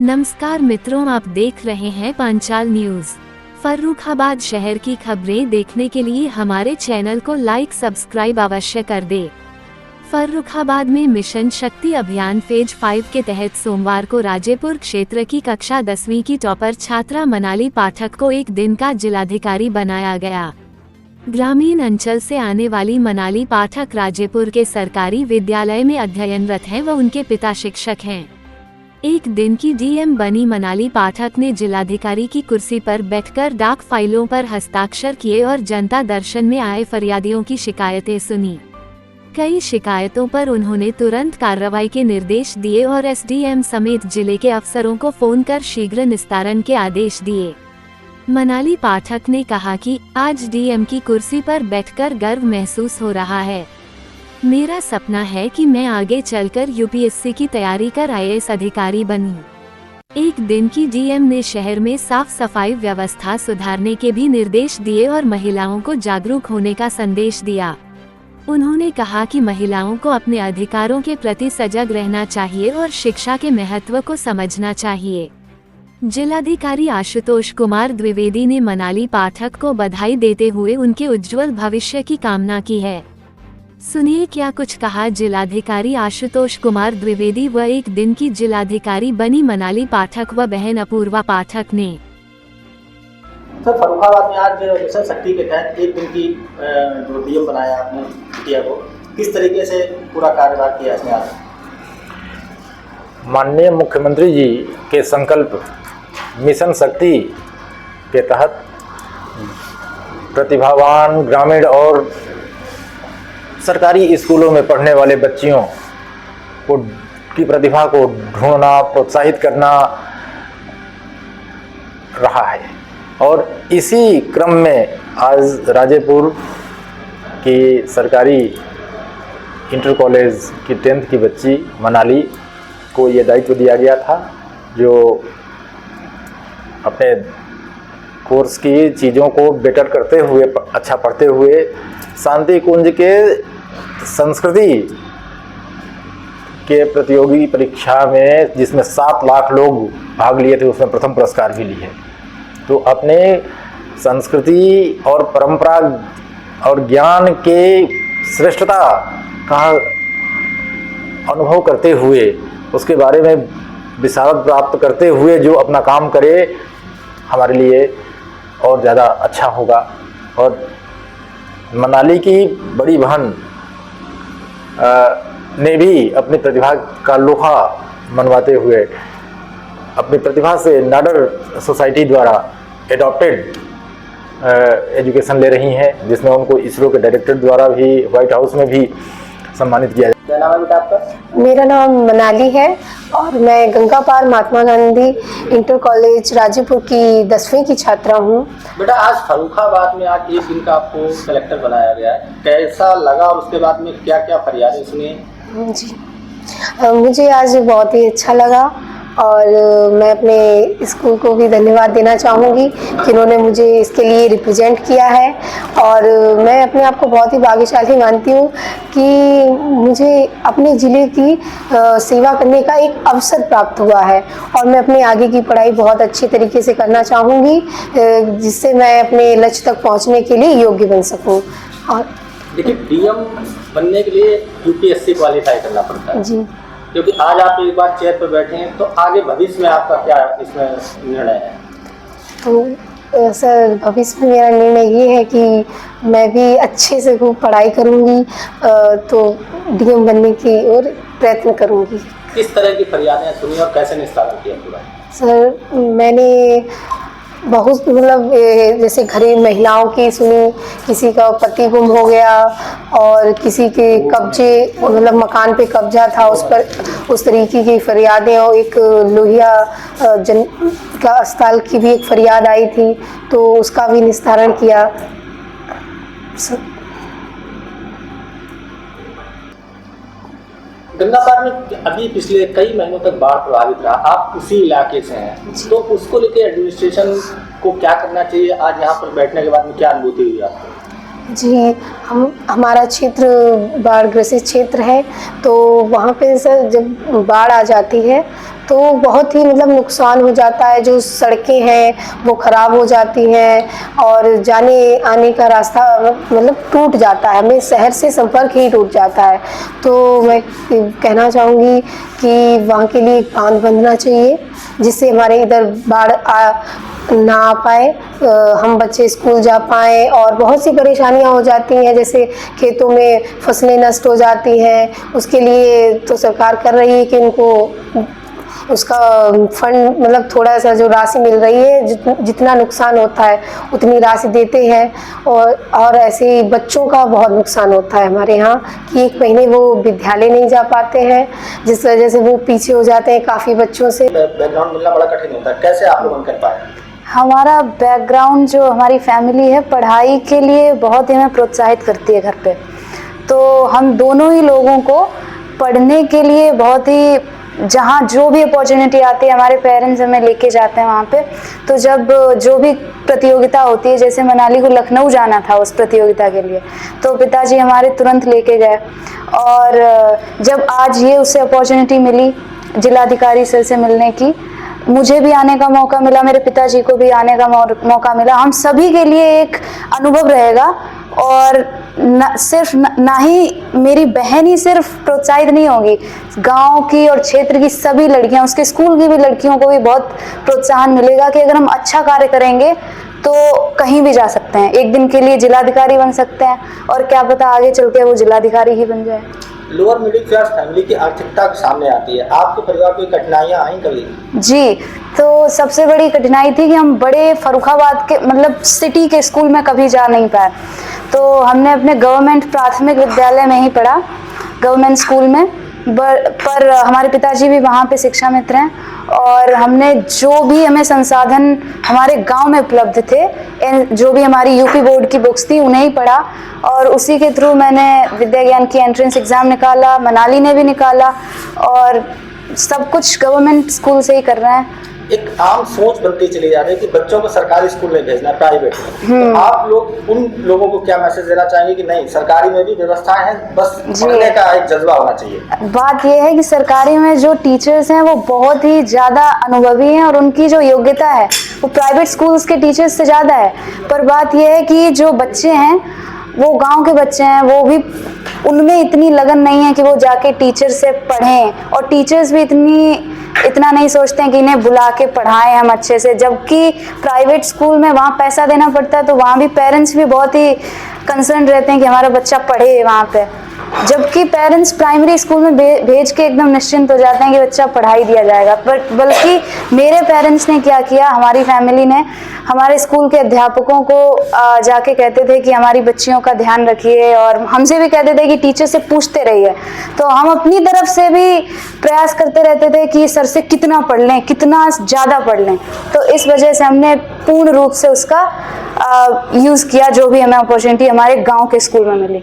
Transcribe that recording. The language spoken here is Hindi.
नमस्कार मित्रों, आप देख रहे हैं पांचाल न्यूज। फर्रुखाबाद शहर की खबरें देखने के लिए हमारे चैनल को लाइक सब्सक्राइब अवश्य कर दे। फर्रुखाबाद में मिशन शक्ति अभियान फेज 5 के तहत सोमवार को राजेपुर क्षेत्र की कक्षा 10वीं की टॉपर छात्रा मनाली पाठक को एक दिन का जिलाधिकारी बनाया गया। ग्रामीण अंचल से आने वाली मनाली पाठक राजेपुर के सरकारी विद्यालय में अध्ययनरत हैं व उनके पिता शिक्षक हैं। एक दिन की डीएम बनी मनाली पाठक ने जिलाधिकारी की कुर्सी पर बैठकर डाक फाइलों पर हस्ताक्षर किए और जनता दर्शन में आए फरियादियों की शिकायतें सुनी। कई शिकायतों पर उन्होंने तुरंत कार्रवाई के निर्देश दिए और एसडीएम समेत जिले के अफसरों को फोन कर शीघ्र निस्तारण के आदेश दिए। मनाली पाठक ने कहा कि आज डीएम की कुर्सी पर बैठकर गर्व महसूस हो रहा है। मेरा सपना है कि मैं आगे चलकर यूपीएससी की तैयारी कर आईएएस अधिकारी बनूं। एक दिन की डीएम ने शहर में साफ सफाई व्यवस्था सुधारने के भी निर्देश दिए और महिलाओं को जागरूक होने का संदेश दिया। उन्होंने कहा कि महिलाओं को अपने अधिकारों के प्रति सजग रहना चाहिए और शिक्षा के महत्व को समझना चाहिए। जिलाधिकारी आशुतोष कुमार द्विवेदी ने मनाली पाठक को बधाई देते हुए उनके उज्जवल भविष्य की कामना की है। सुनिए क्या कुछ कहा जिलाधिकारी आशुतोष कुमार द्विवेदी व एक दिन की जिलाधिकारी बनी मनाली पाठक व बहन अपूर्वा पाठक ने। सर, फर्रुखाबाद में आज मिशन शक्ति के तहत एक दिन की जो डीएम बनाया आपने किया, वो किस तरीके से पूरा कार्यभार किया इसने आज? माननीय मुख्यमंत्री जी के संकल्प मिशन शक्ति के तहत प्रतिभावान ग्रामीण और सरकारी स्कूलों में पढ़ने वाले बच्चियों को की प्रतिभा को ढूंढना, प्रोत्साहित करना रहा है। और इसी क्रम में आज राजेपुर की सरकारी इंटर कॉलेज की 10th की बच्ची मनाली को ये दायित्व दिया गया था, जो अपने कोर्स की चीज़ों को बेटर करते हुए, अच्छा पढ़ते हुए शांति कुंज के संस्कृति के प्रतियोगी परीक्षा में, जिसमें 7 लाख लोग भाग लिए थे, उसमें प्रथम पुरस्कार भी लिए। तो अपने संस्कृति और परंपरा और ज्ञान के श्रेष्ठता का अनुभव करते हुए, उसके बारे में विशारद प्राप्त करते हुए जो अपना काम करे, हमारे लिए और ज़्यादा अच्छा होगा। और मनाली की बड़ी बहन ने भी अपनी प्रतिभा का लोहा मनवाते हुए अपनी प्रतिभा से नाडर सोसाइटी द्वारा एडॉप्टेड एजुकेशन ले रही हैं, जिसमें उनको इसरो के डायरेक्टर द्वारा भी व्हाइट हाउस में भी सम्मानित किया जाए। क्या नाम है बेटा आपका? मेरा नाम मनाली है और मैं गंगा पार महात्मा गांधी इंटर कॉलेज राजेपुर की 10वीं की छात्रा हूँ। बेटा, आज फर्रुखाबाद में आज एक दिन का आपको कलेक्टर बनाया गया है, कैसा लगा और उसके बाद में क्या क्या फरियादें सुनी? जी, मुझे आज बहुत ही अच्छा लगा और मैं अपने स्कूल को भी धन्यवाद देना चाहूँगी कि उन्होंने मुझे इसके लिए रिप्रेजेंट किया है। और मैं अपने आप को बहुत ही भाग्यशाली मानती हूँ कि मुझे अपने ज़िले की सेवा करने का एक अवसर प्राप्त हुआ है और मैं अपने आगे की पढ़ाई बहुत अच्छी तरीके से करना चाहूँगी, जिससे मैं अपने लक्ष्य तक पहुँचने के लिए योग्य बन सकूँ। और देखिए, डीएम बनने के लिए यूपीएससी क्वालिफाई करना पड़ता है जी, क्योंकि आज आप एक बार चेयर पर बैठे हैं, तो आगे भविष्य में आपका क्या इसमें निर्णय है? तो सर, भविष्य में मेरा निर्णय ये है कि मैं भी अच्छे से खूब पढ़ाई करूँगी, तो डीएम बनने की ओर प्रयत्न करूँगी। किस तरह की फरियादें सुनी और कैसे निस्तारण किया पूरा? सर, मैंने बहुत जैसे घरेलू महिलाओं की सुनी, किसी का पति गुम हो गया और किसी के कब्जे मकान पे कब्जा था, उस पर उस तरीके की फरियादें, और एक लोहिया जन का अस्पताल की भी एक फरियाद आई थी, तो उसका भी निस्तारण किया। गंगा पार में अभी पिछले कई महीनों तक बाढ़ प्रभावित रहा, आप उसी इलाके से हैं, तो उसको लेकर एडमिनिस्ट्रेशन को क्या करना चाहिए? आज यहाँ पर बैठने के बाद में क्या अनुभूति हुई आपको? जी, हमारा क्षेत्र बाढ़ ग्रसित क्षेत्र है, तो वहाँ पे सर जब बाढ़ आ जाती है तो बहुत ही मतलब नुकसान हो जाता है। जो सड़कें हैं वो ख़राब हो जाती हैं और जाने आने का रास्ता मतलब टूट जाता है, हमें शहर से संपर्क ही टूट जाता है। तो मैं कहना चाहूँगी कि वहाँ के लिए बांध बनना चाहिए जिससे हमारे इधर बाढ़ ना आ पाए, हम बच्चे स्कूल जा पाएँ। और बहुत सी परेशानियाँ हो जाती हैं, जैसे खेतों में फसलें नष्ट हो जाती हैं, उसके लिए तो सरकार कर रही है कि उनको उसका फंड मतलब थोड़ा सा जो राशि मिल रही है, जितना नुकसान होता है उतनी राशि देते हैं। और ऐसे ही बच्चों का बहुत नुकसान होता है हमारे यहाँ कि 1 महीने वो विद्यालय नहीं जा पाते हैं, जिस वजह से वो पीछे हो जाते हैं काफ़ी बच्चों से। बैकग्राउंड मिलना बड़ा कठिन होता है, कैसे आप लोग कर पाए? हमारा बैकग्राउंड जो हमारी फैमिली है पढ़ाई के लिए बहुत ही हमें प्रोत्साहित करती है घर पे, तो हम दोनों ही लोगों को पढ़ने के लिए बहुत ही जहाँ जो भी अपॉर्चुनिटी आती है हमारे पेरेंट्स हमें लेके जाते हैं वहाँ पे। तो जब जो भी प्रतियोगिता होती है, जैसे मनाली को लखनऊ जाना था उस प्रतियोगिता के लिए, तो पिताजी हमारे तुरंत लेके गए। और जब आज ये उससे अपॉर्चुनिटी मिली जिलाधिकारी सर से मिलने की, मुझे भी आने का मौका मिला, मेरे पिताजी को भी आने का मौका मिला, हम सभी के लिए एक अनुभव रहेगा। और ना ही मेरी बहन ही सिर्फ प्रोत्साहित नहीं होगी, गांव की और क्षेत्र की सभी लड़कियां, उसके स्कूल की भी लड़कियों को भी बहुत प्रोत्साहन मिलेगा कि अगर हम अच्छा कार्य करेंगे तो कहीं भी जा सकते हैं, एक दिन के लिए जिलाधिकारी बन सकते हैं और क्या पता आगे चल के वो जिलाधिकारी ही बन जाए। लोअर मिडिल क्लास फैमिली की आर्थिकता सामने आती है, आपके परिवार को कठिनाइयाँ आई कभी? जी, तो सबसे बड़ी कठिनाई थी कि हम बड़े फर्रुखाबाद के मतलब सिटी के स्कूल में कभी जा नहीं पाए, तो हमने अपने गवर्नमेंट प्राथमिक विद्यालय में ही पढ़ा, गवर्नमेंट स्कूल में। पर हमारे पिताजी भी वहाँ पे शिक्षा मित्र हैं और हमने जो भी हमें संसाधन हमारे गांव में उपलब्ध थे, जो भी हमारी यूपी बोर्ड की बुक्स थी उन्हें ही पढ़ा और उसी के थ्रू मैंने विद्या ज्ञान की एंट्रेंस एग्ज़ाम निकाला, मनाली ने भी निकाला और सब कुछ गवर्नमेंट स्कूल से ही कर रहे हैं। एक आम सोच बनती चली जा रही है कि बच्चों को सरकारी स्कूल में भेजना, प्राइवेट में। तो आप लोग उन लोगों को क्या मैसेज देना चाहेंगे कि नहीं, सरकारी में भी व्यवस्थाएं हैं, बस पढ़ने का एक जज्बा होना चाहिए? बात यह है कि सरकारी में जो टीचर्स हैं वो बहुत ही ज़्यादा अनुभवी हैं और उनकी जो योग्यता है वो प्राइवेट स्कूल्स के टीचर्स से ज़्यादा है। पर बात यह है कि जो बच्चे हैं वो गांव के बच्चे हैं, वो भी उनमें इतनी लगन नहीं है कि वो जाके टीचर से पढ़ें और टीचर्स भी इतना नहीं सोचते हैं कि इन्हें बुला के पढ़ाएं हम अच्छे से। जबकि प्राइवेट स्कूल में वहाँ पैसा देना पड़ता है, तो वहाँ भी पेरेंट्स भी बहुत ही कंसर्न रहते हैं कि हमारा बच्चा पढ़े वहाँ पे, जबकि पेरेंट्स प्राइमरी स्कूल में भेज के एकदम निश्चिंत हो जाते हैं कि बच्चा पढ़ाई दिया जाएगा। बल्कि मेरे पेरेंट्स ने क्या किया, हमारी फैमिली ने हमारे स्कूल के अध्यापकों को जाके कहते थे कि हमारी बच्चियों का ध्यान रखिए और हमसे भी कहते थे कि टीचर से पूछते रहिए। तो हम अपनी तरफ से भी प्रयास करते रहते थे कि सर से कितना पढ़ लें, कितना ज़्यादा पढ़ लें। तो इस वजह से हमने पूर्ण रूप से उसका यूज़ किया, जो भी हमें अपॉर्चुनिटी हमारे गाँव के स्कूल में मिली।